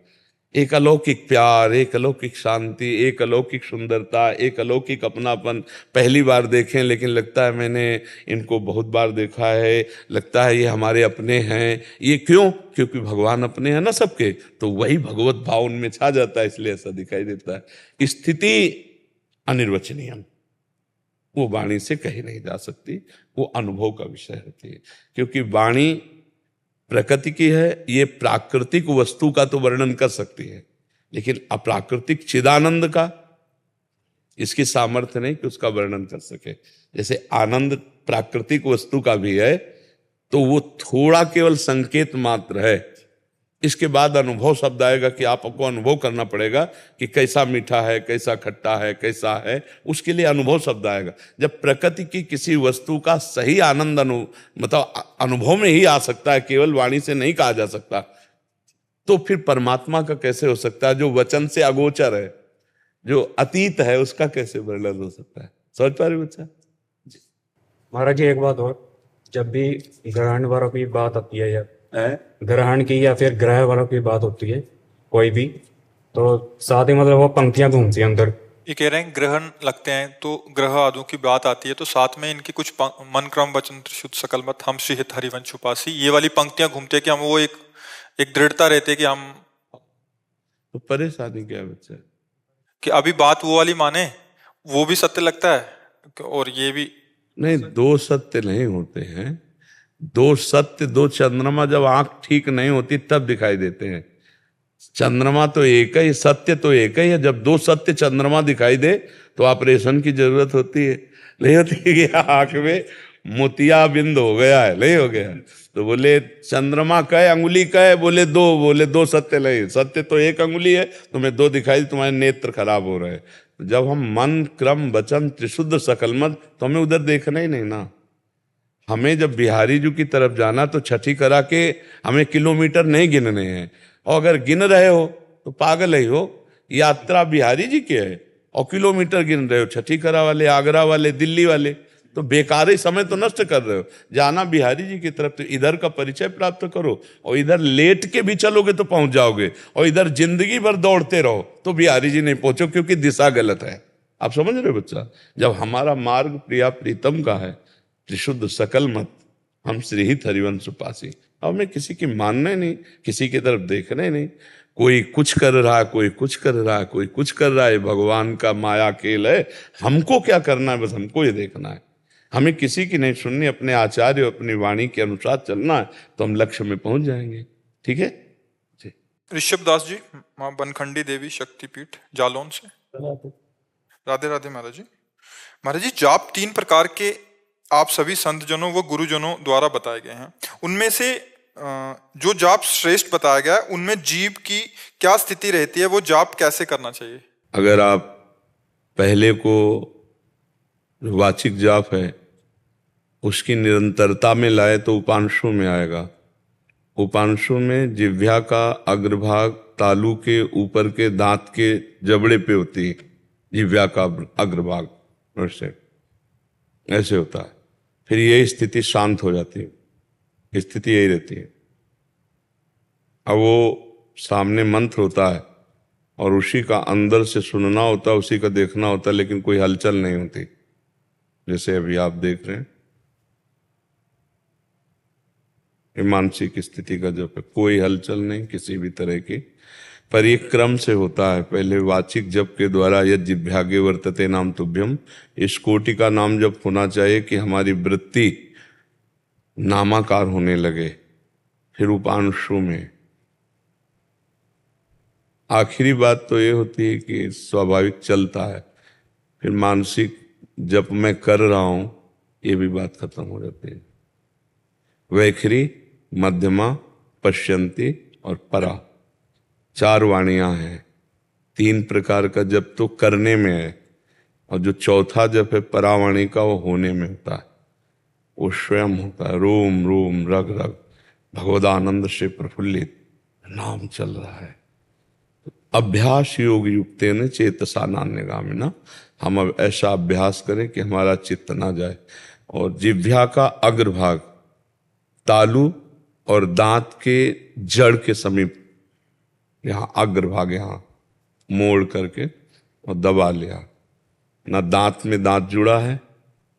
एक अलौकिक प्यार, एक अलौकिक शांति, एक अलौकिक सुंदरता, एक अलौकिक अपनापन। पहली बार देखें लेकिन लगता है मैंने इनको बहुत बार देखा है, लगता है ये हमारे अपने हैं। ये क्यों? क्योंकि भगवान अपने हैं ना सबके, तो वही भगवत भाव उनमें छा जाता है, इसलिए ऐसा दिखाई देता है। स्थिति अनिर्वचनीय, वो वाणी से कही नहीं जा सकती, वो अनुभव का विषय होती है। क्योंकि वाणी प्रकृति की है, ये प्राकृतिक वस्तु का तो वर्णन कर सकती है, लेकिन अप्राकृतिक चिदानंद का इसकी सामर्थ्य नहीं कि उसका वर्णन कर सके। जैसे आनंद प्राकृतिक वस्तु का भी है, तो वो थोड़ा केवल संकेत मात्र है। इसके बाद अनुभव शब्द आएगा कि आपको अनुभव करना पड़ेगा कि कैसा मीठा है, कैसा खट्टा है, कैसा है, उसके लिए अनुभव शब्द आएगा। जब प्रकृति की किसी वस्तु का सही आनंद मतलब अनुभव में ही आ सकता है, केवल वाणी से नहीं कहा जा सकता, तो फिर परमात्मा का कैसे हो सकता है? जो वचन से अगोचर है, जो अतीत है, उसका कैसे वर्णन हो सकता है? समझ पा रहे बच्चा? महाराज जी एक बात और, जब भी ग्रहण वालों की बात आती है या ग्रहण की या फिर ग्रह वालों की बात होती है कोई भी, तो साथ ही मतलब वो पंक्तियां घूमती हैं अंदर। ये कह रहे हैं ग्रहण लगते हैं तो ग्रह आदि की बात आती है, तो साथ में इनकी कुछ मन क्रम वचन त्रिशुद्ध सकल मत हम श्री हित हरिवंश उपासी, ये वाली पंक्तियां घूमते हैं कि हम वो एक दृढ़ता रहते हैं कि हम, तो परेशानी क्या है बच्चा? कि अभी बात वो वाली माने, वो भी सत्य लगता है और ये भी नहीं, दो सत्य नहीं होते हैं। दो सत्य, दो चंद्रमा जब आंख ठीक नहीं होती तब दिखाई देते हैं। चंद्रमा तो एक है, सत्य तो एक ही है। जब दो सत्य चंद्रमा दिखाई दे तो ऑपरेशन की जरूरत होती है, नहीं होती कि आंख में मोतिया बिंद हो गया है, नहीं हो गया, तो बोले चंद्रमा का है, अंगुली का है, बोले दो सत्य नहीं, सत्य तो एक अंगुली है, तुम्हें दो दिखाई, तुम्हारे नेत्र खराब हो रहे हैं। तो जब हम मन क्रम वचन त्रिशुद्ध सकल मत, तो हमें उधर देखना ही नहीं ना। हमें जब बिहारी जी की तरफ जाना तो छठी करा के हमें किलोमीटर नहीं गिनने हैं, और अगर गिन रहे हो तो पागल ही हो। यात्रा बिहारी जी की है और किलोमीटर गिन रहे हो, छठी करा वाले, आगरा वाले, दिल्ली वाले, तो बेकार ही समय तो नष्ट कर रहे हो। जाना बिहारी जी की तरफ, तो इधर का परिचय प्राप्त करो, और इधर लेट के भी चलोगे तो पहुंच जाओगे, और इधर जिंदगी भर दौड़ते रहो तो बिहारी जी नहीं पहुंचो, क्योंकि दिशा गलत है। आप समझ रहे हो बच्चा? जब हमारा मार्ग प्रिया प्रीतम का है, त्रिशुद्ध सकल मत हम श्री हित हरिवंश उपासी, अब हमें किसी की मानना ही नहीं, किसी की तरफ देखना ही नहीं। कोई कुछ कर रहा है, कोई कुछ कर रहा है, कोई कुछ कर रहा है, भगवान का माया खेल है। हमको क्या करना है? बस हमको ये देखना है, हमें किसी की नहीं सुननी, अपने आचार्य अपनी वाणी के अनुसार चलना है, तो हम लक्ष्य में पहुंच जाएंगे। ठीक है जी। ऋषभ दास जी, माँ बनखंडी देवी शक्तिपीठ जालौन से। राधे राधे महाराज जी। महाराज जी, जाप 3 प्रकार के आप सभी संत जनों व गुरुजनों द्वारा बताए गए हैं, उनमें से जो जाप श्रेष्ठ बताया गया है, उनमें जीव की क्या स्थिति रहती है, वो जाप कैसे करना चाहिए? अगर आप पहले को वाचिक जाप है उसकी निरंतरता में लाए तो उपांशु में आएगा। उपांशु में जिह्वा का अग्रभाग तालू के ऊपर के दांत के जबड़े पे होती है, जिह्वा का अग्रभाग ऐसे होता है। फिर ये स्थिति शांत हो जाती है, स्थिति यही रहती है। अब वो सामने मंत्र होता है और उसी का अंदर से सुनना होता है, उसी का देखना होता है, लेकिन कोई हलचल नहीं होती। जैसे अभी आप देख रहे हैं, ये मानसिक स्थिति का जप है, कोई हलचल नहीं किसी भी तरह की, पर एक क्रम से होता है। पहले वाचिक जप के द्वारा यद जिह्वागे वर्तते नाम तुभ्यम, इस कोटि का नाम जप होना चाहिए कि हमारी वृत्ति नामाकार होने लगे। फिर उपांशु में आखिरी बात तो ये होती है कि स्वाभाविक चलता है, फिर मानसिक जप मैं कर रहा हूं, ये भी बात खत्म हो जाती है। वैखरी, मध्यमा, पश्यंती और परा, 4 वाणियां हैं। 3 प्रकार का जप तो करने में है, और जो चौथा जप है परावाणी का, वो होने में होता है, वो स्वयं होता है। रोम रोम रग रग भगवदानंद से प्रफुल्लित नाम चल रहा है। तो अभ्यास योग युक्तेन चेतसा नान्यगामिना, हम अब ऐसा अभ्यास करें कि हमारा चित्त ना जाए। और जिह्वा का अग्रभाग तालू और दांत के जड़ के समीप, यहाँ अग्रभाग यहाँ मोड़ करके और दबा लिया। ना दांत में दांत जुड़ा है,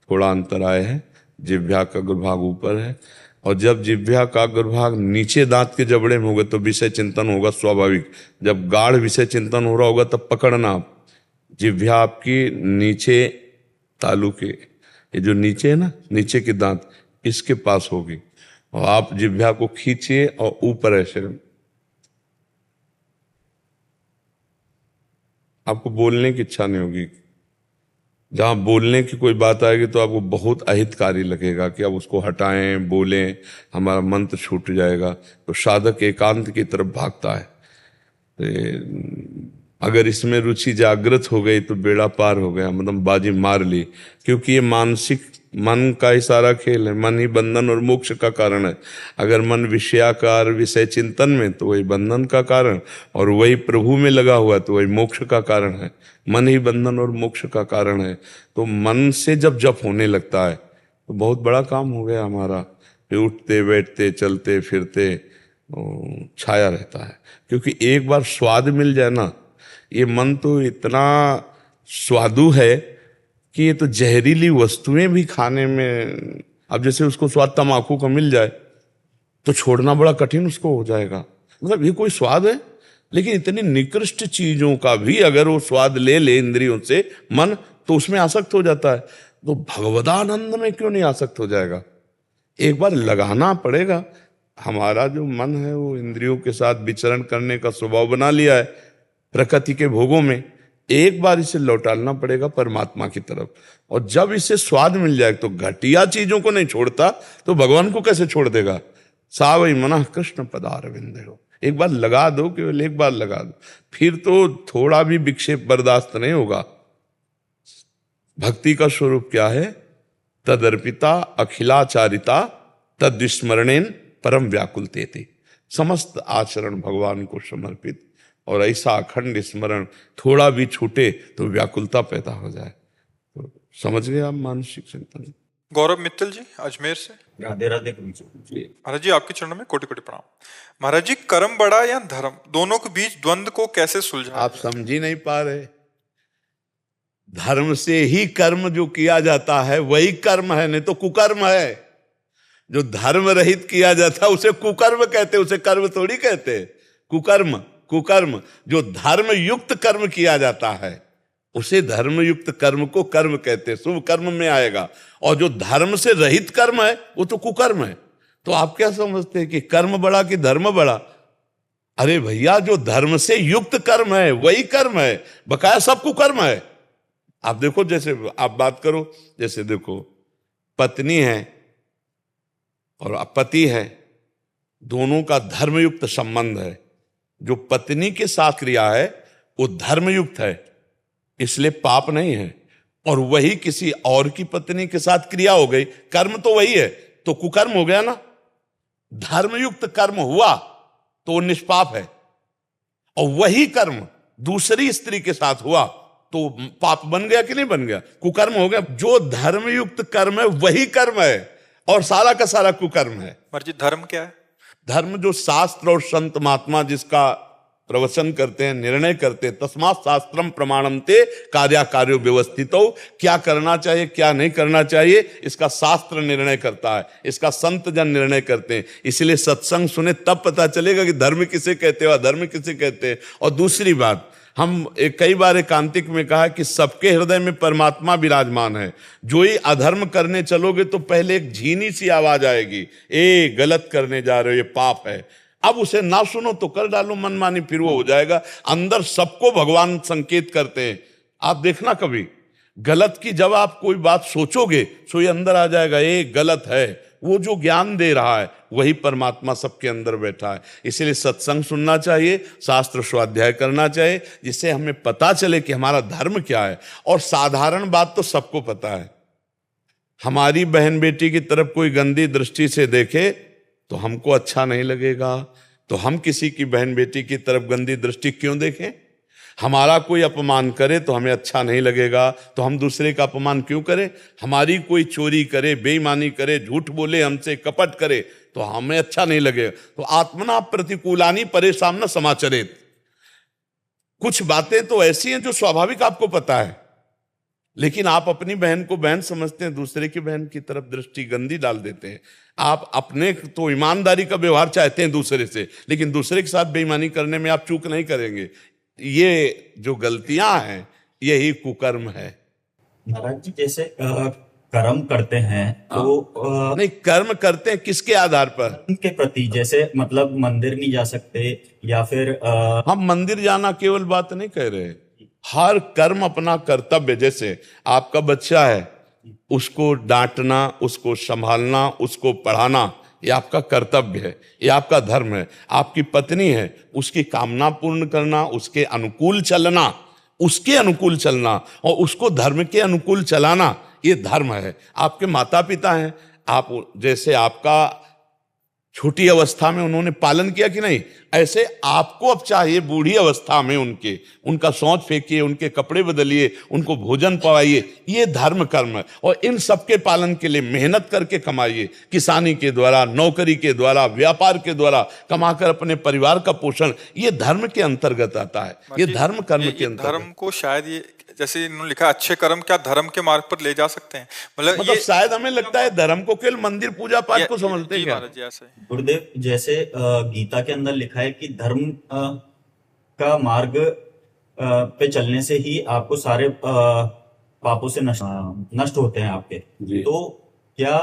थोड़ा अंतराय है, जिह्वा का अग्रभाग ऊपर है। और जब जिह्वा का अग्रभाग नीचे दांत के जबड़े में होगा तो विषय चिंतन होगा स्वाभाविक। जब गाढ़ विषय चिंतन हो रहा होगा तब पकड़ना आप, जिह्वा आपकी नीचे तालू के, ये जो नीचे है ना, नीचे के दांत, इसके पास होगी। और आप जिह्वा को खींचिए और ऊपर ऐसे, आपको बोलने की इच्छा नहीं होगी। जहां बोलने की कोई बात आएगी तो आपको बहुत अहितकारी लगेगा कि अब उसको हटाएं, बोलें, हमारा मंत्र छूट जाएगा। तो साधक एकांत की तरफ भागता है। अगर इसमें रुचि जागृत हो गई तो बेड़ा पार हो गया, मतलब बाजी मार ली। क्योंकि ये मानसिक मन का ही सारा खेल है। मन ही बंधन और मोक्ष का कारण है। अगर मन विषयाकार विषय चिंतन में तो वही बंधन का कारण, और वही प्रभु में लगा हुआ तो वही मोक्ष का कारण है। मन ही बंधन और मोक्ष का कारण है। तो मन से जब जप होने लगता है तो बहुत बड़ा काम हो गया हमारा। फिर उठते बैठते चलते फिरते छाया रहता है। क्योंकि एक बार स्वाद मिल जाए ना, ये मन तो इतना स्वादु है कि ये तो जहरीली वस्तुएं भी खाने में, अब जैसे उसको स्वाद तम्बाकू का मिल जाए तो छोड़ना बड़ा कठिन उसको हो जाएगा। मतलब ये कोई स्वाद है, लेकिन इतनी निकृष्ट चीजों का भी अगर वो स्वाद ले ले इंद्रियों से मन, तो उसमें आसक्त हो जाता है। तो भगवदानंद में क्यों नहीं आसक्त हो जाएगा? एक बार लगाना पड़ेगा। हमारा जो मन है वो इंद्रियों के साथ विचरण करने का स्वभाव बना लिया है प्रकृति के भोगों में। एक बार इसे लौटाना पड़ेगा परमात्मा की तरफ। और जब इसे स्वाद मिल जाए तो घटिया चीजों को नहीं छोड़ता तो भगवान को कैसे छोड़ देगा? सावई मना कृष्ण पदारविंद हो। एक बार लगा दो, केवल एक बार लगा दो, फिर तो थोड़ा भी विक्षेप बर्दाश्त नहीं होगा। भक्ति का स्वरूप क्या है? तदर्पिता अखिलाचारिता तद्विस्मरणेन परम व्याकुलतेति। समस्त आचरण भगवान को समर्पित, और ऐसा अखंड स्मरण, थोड़ा भी छूटे तो व्याकुलता पैदा हो जाए। तो समझ गए आप मानसिक चिंतन। गौरव मित्तल जी अजमेर से। राधे राधे गुरु जी। महाराज जी आपके चरणों में कोटि कोटि प्रणाम। महाराज जी, कर्म बड़ा या धर्म, दोनों के बीच द्वंद्व को कैसे सुलझाएं? आप समझ ही नहीं पा रहे। धर्म से ही कर्म जो किया जाता है वही कर्म है, नहीं तो कुकर्म है। जो धर्म रहित किया जाता है उसे कुकर्म कहते, उसे कर्म थोड़ी कहते। कुकर्म कुकर्म। जो धर्म युक्त कर्म किया जाता है उसे धर्म युक्त कर्म को कर्म कहते, शुभ कर्म में आएगा। और जो धर्म से रहित कर्म है वो तो कुकर्म है। तो आप क्या समझते हैं कि कर्म बड़ा कि धर्म बड़ा? अरे भैया, जो धर्म से युक्त कर्म है वही कर्म है, बकाया सब कुकर्म है। आप देखो, जैसे आप बात करो, जैसे देखो पत्नी है और पति है, दोनों का धर्मयुक्त संबंध है। जो पत्नी के साथ क्रिया है वो धर्मयुक्त है, इसलिए पाप नहीं है। और वही किसी और की पत्नी के साथ क्रिया हो गई, कर्म तो वही है, तो कुकर्म हो गया ना। धर्मयुक्त कर्म हुआ तो वो निष्पाप है, और वही कर्म दूसरी स्त्री के साथ हुआ तो पाप बन गया कि नहीं बन गया? कुकर्म हो गया। जो धर्मयुक्त कर्म है वही कर्म है, और सारा का सारा कुकर्म है। महाराज जी, धर्म क्या है? धर्म जो शास्त्र और संत महात्मा जिसका प्रवचन करते हैं, निर्णय करते हैं, तस्मात् शास्त्रम प्रमाणम ते कार्याकार्यो व्यवस्थितो। क्या करना चाहिए क्या नहीं करना चाहिए इसका शास्त्र निर्णय करता है, इसका संत जन निर्णय करते हैं। इसलिए सत्संग सुने तब पता चलेगा कि धर्म किसे कहते हैं और अधर्म किसे कहते हैं। और दूसरी बात, हम कई बार एकांतिक में कहा कि सबके हृदय में परमात्मा विराजमान है। जो ही अधर्म करने चलोगे तो पहले एक झीनी सी आवाज आएगी, ए गलत करने जा रहे हो, ये पाप है। अब उसे ना सुनो तो कर डालो मनमानी, फिर वो हो जाएगा। अंदर सबको भगवान संकेत करते हैं। आप देखना कभी गलत की जब आप कोई बात सोचोगे तो ये अंदर आ जाएगा, ये गलत है। वो जो ज्ञान दे रहा है वही परमात्मा सबके अंदर बैठा है। इसलिए सत्संग सुनना चाहिए, शास्त्र स्वाध्याय करना चाहिए, जिससे हमें पता चले कि हमारा धर्म क्या है। और साधारण बात तो सबको पता है। हमारी बहन बेटी की तरफ कोई गंदी दृष्टि से देखे तो हमको अच्छा नहीं लगेगा, तो हम किसी की बहन बेटी की तरफ गंदी दृष्टि क्यों देखें? हमारा कोई अपमान करे तो हमें अच्छा नहीं लगेगा, तो हम दूसरे का अपमान क्यों करें? हमारी कोई चोरी करे, बेईमानी करे, झूठ बोले, हमसे कपट करे तो हमें अच्छा नहीं लगेगा। तो आत्मना प्रतिकूलानि परेशान न समाचरेत। कुछ बातें तो ऐसी हैं जो स्वाभाविक आपको पता है, लेकिन आप अपनी बहन को बहन समझते हैं, दूसरे की बहन की तरफ दृष्टि गंदी डाल देते हैं। आप अपने तो ईमानदारी का व्यवहार चाहते हैं दूसरे से, लेकिन दूसरे के साथ बेईमानी करने में आप चूक नहीं करेंगे। ये जो गलतियां हैं यही कुकर्म है। महाराज जी जैसे कर्म करते हैं तो नहीं, कर्म करते हैं किसके आधार पर? उनके प्रति, जैसे मतलब मंदिर नहीं जा सकते या फिर हम मंदिर जाना केवल बात नहीं कह रहे, हर कर्म अपना कर्तव्य। जैसे आपका बच्चा है, उसको डांटना, उसको संभालना, उसको पढ़ाना, ये आपका कर्तव्य है, ये आपका धर्म है। आपकी पत्नी है, उसकी कामना पूर्ण करना, उसके अनुकूल चलना, उसके अनुकूल चलना और उसको धर्म के अनुकूल चलाना, ये धर्म है। आपके माता पिता हैं, आप जैसे आपका छोटी अवस्था में उन्होंने पालन किया कि नहीं, ऐसे आपको अब चाहिए बूढ़ी अवस्था में उनका शौच फेंकिए, उनके कपड़े बदलिए, उनको भोजन पवाइए। ये धर्म कर्म है और इन सबके पालन के लिए मेहनत करके कमाइए, किसानी के द्वारा, नौकरी के द्वारा, व्यापार के द्वारा कमाकर अपने परिवार का पोषण, ये धर्म के अंतर्गत आता है, ये धर्म कर्म के अंतर्गत। धर्म को शायद ये जैसे इन्होंने लिखा अच्छे कर्म क्या धर्म के मार्ग पर ले जा सकते हैं, मतलब ये शायद हमें लगता है धर्म को केवल मंदिर पूजा पाठ को समझते हैं क्या? महाराज जी ऐसे गुरुदेव जैसे गीता के अंदर लिखा है कि धर्म का मार्ग पे चलने से ही आपको सारे पापों से नष्ट होते हैं आपके। तो क्या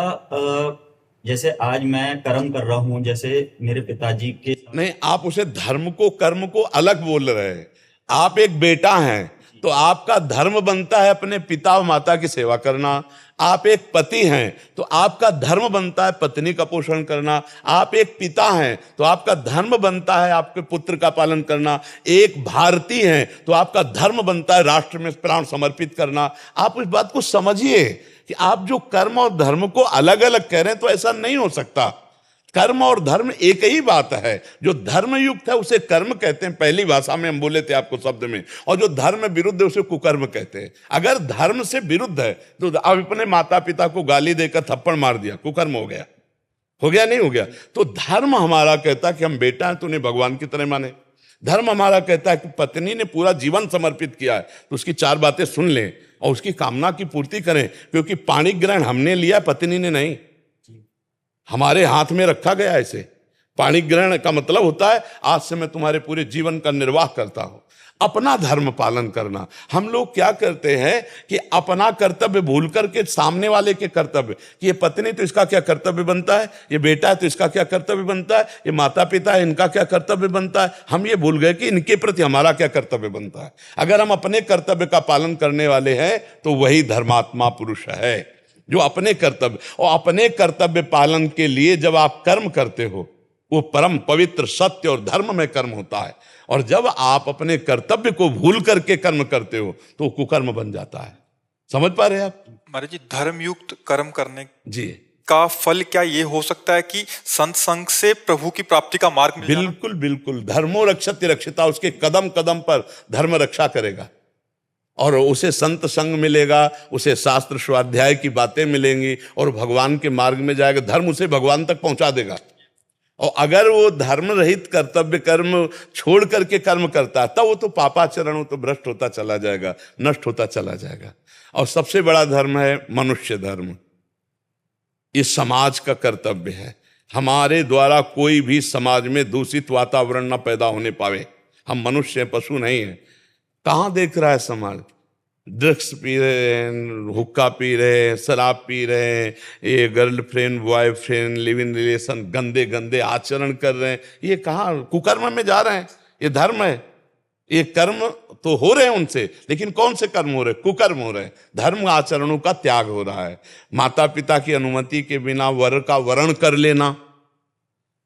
जैसे आज मैं कर्म कर रहा हूँ, जैसे मेरे पिताजी के नहीं, आप उसे धर्म को कर्म को अलग बोल रहे हैं। आप एक बेटा हैं तो आपका धर्म बनता है अपने पिता और माता की सेवा करना। आप एक पति हैं तो आपका धर्म बनता है पत्नी का पोषण करना। आप एक पिता हैं तो आपका धर्म बनता है आपके पुत्र का पालन करना। एक भारतीय हैं तो आपका धर्म बनता है राष्ट्र में प्राण समर्पित करना। आप उस बात को समझिए कि आप जो कर्म और धर्म को अलग अलग कह रहे हैं तो ऐसा नहीं हो सकता। कर्म और धर्म एक ही बात है। जो धर्म युक्त है उसे कर्म कहते हैं, पहली भाषा में हम बोले थे आपको शब्द में, और जो धर्म विरुद्ध है उसे कुकर्म कहते हैं। अगर धर्म से विरुद्ध है तो आप अपने माता पिता को गाली देकर थप्पड़ मार दिया, कुकर्म हो गया, हो गया नहीं हो गया? तो धर्म हमारा कहता है कि हम बेटा हैं तो उन्हें भगवान की तरह माने। धर्म हमारा कहता है कि पत्नी ने पूरा जीवन समर्पित किया है तो उसकी चार बातें सुन लें और उसकी कामना की पूर्ति करें, क्योंकि पाणी ग्रहण हमने लिया, पत्नी ने नहीं, हमारे हाथ में रखा गया है। इसे पाणी ग्रहण का मतलब होता है आज से मैं तुम्हारे पूरे जीवन का निर्वाह करता हूं। अपना धर्म पालन करना। हम लोग क्या करते हैं कि अपना कर्तव्य भूल करके सामने वाले के कर्तव्य, कि ये पत्नी तो इसका क्या कर्तव्य बनता है, ये बेटा है तो इसका क्या कर्तव्य बनता है, ये माता पिता है इनका क्या कर्तव्य बनता है, हम ये भूल गए कि इनके प्रति हमारा क्या कर्तव्य बनता है। अगर हम अपने कर्तव्य का पालन करने वाले हैं तो वही धर्मात्मा पुरुष है, जो अपने कर्तव्य, और अपने कर्तव्य पालन के लिए जब आप कर्म करते हो वो परम पवित्र सत्य और धर्म में कर्म होता है। और जब आप अपने कर्तव्य को भूल करके कर्म करते हो तो कुकर्म बन जाता है। समझ पा रहे हैं आप? महाराज जी धर्मयुक्त कर्म करने जी का फल क्या ये हो सकता है कि संत संग से प्रभु की प्राप्ति का मार्ग मिल जाना? बिल्कुल बिल्कुल। धर्मो रक्षति रक्षिता, उसके कदम कदम पर धर्म रक्षा करेगा और उसे संत संग मिलेगा, उसे शास्त्र स्वाध्याय की बातें मिलेंगी और भगवान के मार्ग में जाएगा। धर्म उसे भगवान तक पहुंचा देगा। और अगर वो धर्म रहित कर्तव्य कर्म छोड़ करके कर्म करता है तब वो तो पापाचरण, तो भ्रष्ट होता चला जाएगा, नष्ट होता चला जाएगा। और सबसे बड़ा धर्म है मनुष्य धर्म। ये समाज का कर्तव्य है। हमारे द्वारा कोई भी समाज में दूषित वातावरण न पैदा होने पावे। हम मनुष्य हैं, पशु नहीं है। कहाँ देख रहा है समाज? ड्रग्स पी रहे हैं, हुक्का पी रहे हैं, शराब पी रहे हैं, ये girlfriend boyfriend live in relation गंदे गंदे आचरण कर रहे हैं। ये कहाँ कुकर्म में जा रहे हैं? ये धर्म है। ये कर्म तो हो रहे हैं उनसे, लेकिन कौन से कर्म हो रहे हैं? कुकर्म हो रहे हैं। धर्म आचरणों का त्याग हो रहा है। माता पिता की अनुमति के बिना वर का वरण कर लेना,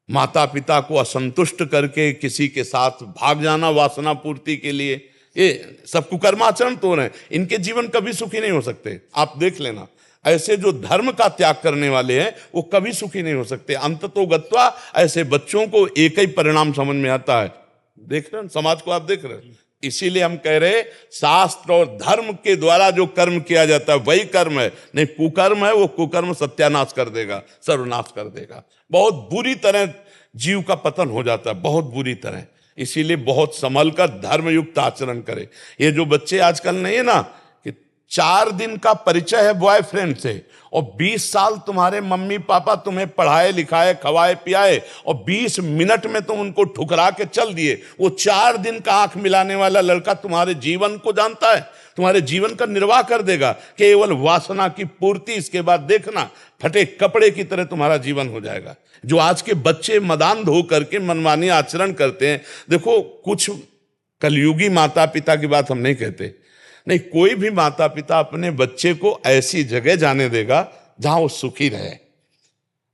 माता पिता को असंतुष्ट करके किसी के साथ भाग जाना वासना पूर्ति के लिए, ये सब कुकर्माचरण तो रहे हैं। इनके जीवन कभी सुखी नहीं हो सकते। आप देख लेना, ऐसे जो धर्म का त्याग करने वाले हैं वो कभी सुखी नहीं हो सकते। अंततो गत्वा ऐसे बच्चों को एक ही परिणाम समझ में आता है। देख रहे हैं समाज को, आप देख रहे हैं। इसीलिए हम कह रहे शास्त्र और धर्म के द्वारा जो कर्म किया जाता है वही कर्म है, नहीं कुकर्म है। वो कुकर्म सत्यानाश कर देगा, सर्वनाश कर देगा, बहुत बुरी तरह जीव का पतन हो जाता है, बहुत बुरी तरह। इसीलिए बहुत संभल कर धर्मयुक्त आचरण करे। ये जो बच्चे आजकल नहीं है ना, कि 4 दिन का परिचय है बॉयफ्रेंड से और 20 साल तुम्हारे मम्मी पापा तुम्हें पढ़ाए लिखाए खवाए पियाए और 20 मिनट में तुम उनको ठुकरा के चल दिए। वो 4 दिन का आंख मिलाने वाला लड़का तुम्हारे जीवन को जानता है, तुम्हारे जीवन का निर्वाह कर देगा, केवल वासना की पूर्ति। इसके बाद देखना फटे कपड़े की तरह तुम्हारा जीवन हो जाएगा। जो आज के बच्चे मदान धो करके मनमानी आचरण करते हैं, देखो कुछ कलयुगी माता पिता की बात हम नहीं कहते, नहीं, कोई भी माता पिता अपने बच्चे को ऐसी जगह जाने देगा जहां वो सुखी रहे।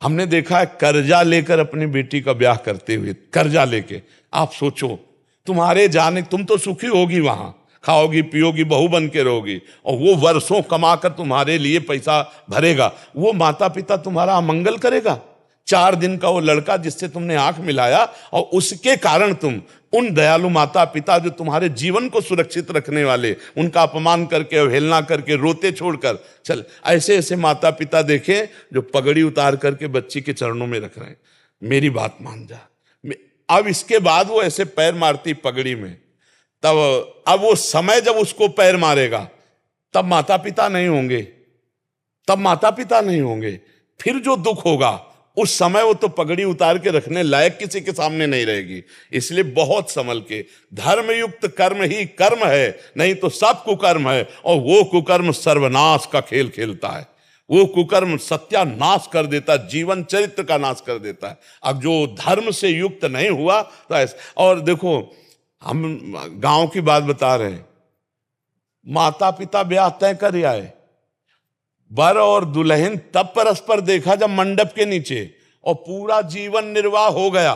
हमने देखा है कर्जा लेकर अपनी बेटी का ब्याह करते हुए, कर्जा लेके। आप सोचो तुम्हारे जाने, तुम तो सुखी होगी वहां, खाओगी पियोगी बहू बन के रहोगी, और वो वर्षों कमाकर तुम्हारे लिए पैसा भरेगा, वो माता पिता तुम्हारा अमंगल करेगा। 4 दिन का वो लड़का जिससे तुमने आंख मिलाया और उसके कारण तुम उन दयालु माता पिता जो तुम्हारे जीवन को सुरक्षित रखने वाले, उनका अपमान करके अवहेलना करके रोते छोड़कर चल, ऐसे ऐसे माता पिता देखें जो पगड़ी उतार करके बच्ची के चरणों में रख रहे हैं, मेरी बात मान जा। अब इसके बाद वो ऐसे पैर मारती पगड़ी में, तब अब वो समय जब उसको पैर मारेगा तब माता पिता नहीं होंगे, तब माता पिता नहीं होंगे। फिर जो दुख होगा उस समय वो तो पगड़ी उतार के रखने लायक किसी के सामने नहीं रहेगी। इसलिए बहुत संभल के, धर्मयुक्त कर्म ही कर्म है, नहीं तो सब कुकर्म है, और वो कुकर्म सर्वनाश का खेल खेलता है। वो कुकर्म सत्यानाश कर देता, जीवन चरित्र का नाश कर देता है। अब जो धर्म से युक्त नहीं हुआ तो ऐसा। और देखो हम गांव की बात बता रहे हैं, माता पिता ब्याह तय कर आए, वर और दुल्हन तब परस्पर देखा जब मंडप के नीचे, और पूरा जीवन निर्वाह हो गया।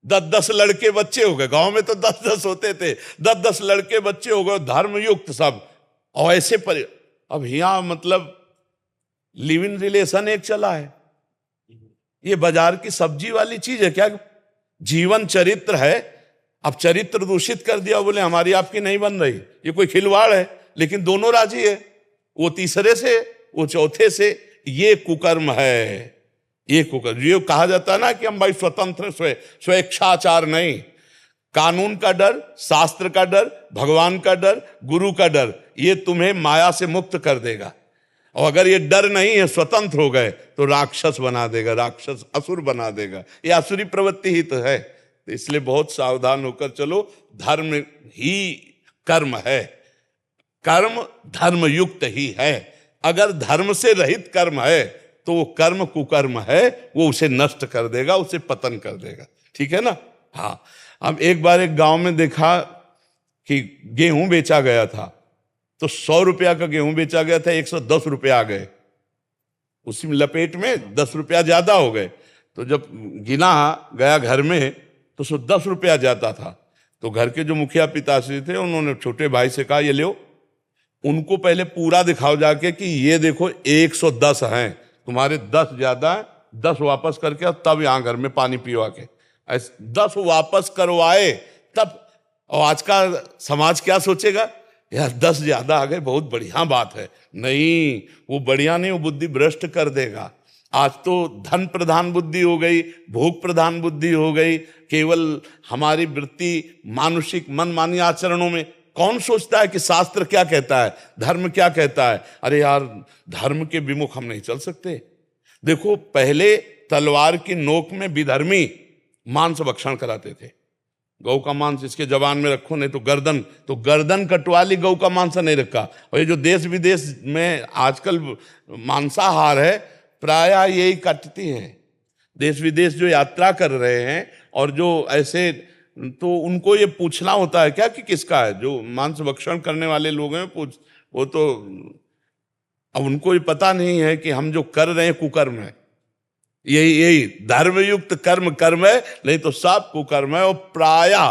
10-10 लड़के बच्चे हो गए, गांव में तो 10-10 होते थे, 10-10 लड़के बच्चे हो गए, धर्मयुक्त सब। और ऐसे पर अब यहां मतलब लिव इन रिलेशन एक चला है, ये बाजार की सब्जी वाली चीज है क्या? जीवन चरित्र है, अब चरित्र दूषित कर दिया, बोले हमारी आपकी नहीं बन रही, ये कोई खिलवाड़ है। लेकिन दोनों राजी है, वो तीसरे से वो चौथे से। ये कुकर्म है, ये कुकर्म। ये कहा जाता है ना कि हम भाई स्वतंत्र स्वेच्छाचार नहीं, कानून का डर, शास्त्र का डर, भगवान का डर, गुरु का डर, ये तुम्हें माया से मुक्त कर देगा। और अगर ये डर नहीं है, स्वतंत्र हो गए, तो राक्षस बना देगा, राक्षस असुर बना देगा। ये असुरी प्रवृत्ति ही तो है। तो इसलिए बहुत सावधान होकर चलो, धर्म ही कर्म है, कर्म धर्मयुक्त ही है। अगर धर्म से रहित कर्म है तो वो कर्म कुकर्म है, वो उसे नष्ट कर देगा, उसे पतन कर देगा। ठीक है ना? हाँ। अब एक बार एक गांव में देखा कि गेहूं बेचा गया था, तो 100 रुपया का गेहूं बेचा गया था, 110 रुपया आ गए, उसी लपेट में 10 रुपया ज्यादा हो गए। तो जब गिना गया घर में तो 110 रुपया ज्यादा था। तो घर के जो मुखिया पिताश्री थे, उन्होंने छोटे भाई से कहा, ये लो, उनको पहले पूरा दिखाओ जाके कि ये देखो 110 हैं, तुम्हारे 10 ज्यादा है, 10 वापस करके और तब यहां घर में पानी पिवा के। ऐसे 10 वापस करवाए तब। और आज का समाज क्या सोचेगा, यार 10 ज्यादा आ गए, बहुत बढ़िया बात है। नहीं, वो बढ़िया नहीं, वो बुद्धि भ्रष्ट कर देगा। आज तो धन प्रधान बुद्धि हो गई, भोग प्रधान बुद्धि हो गई। केवल हमारी वृत्ति मानुषिक मनमानी आचरणों में। कौन सोचता है कि शास्त्र क्या कहता है, धर्म क्या कहता है? अरे यार, धर्म के विमुख हम नहीं चल सकते। देखो, पहले तलवार की नोक में विधर्मी मांस भक्षण कराते थे। गौ का मांस इसके जबान में रखो, नहीं तो गर्दन कटवा ली, गौ का मांस नहीं रखा। और ये जो देश विदेश में आजकल मांसाहार है, प्रायः यही कटती हैं। देश विदेश जो यात्रा कर रहे हैं और जो ऐसे, तो उनको ये पूछना होता है क्या कि किसका है? जो मांस भक्षण करने वाले लोग हैं, वो तो अब उनको ये पता नहीं है कि हम जो कर रहे हैं कुकर्म है। यही धर्मयुक्त कर्म कर्म है, नहीं तो सब कुकर्म है। और प्रायः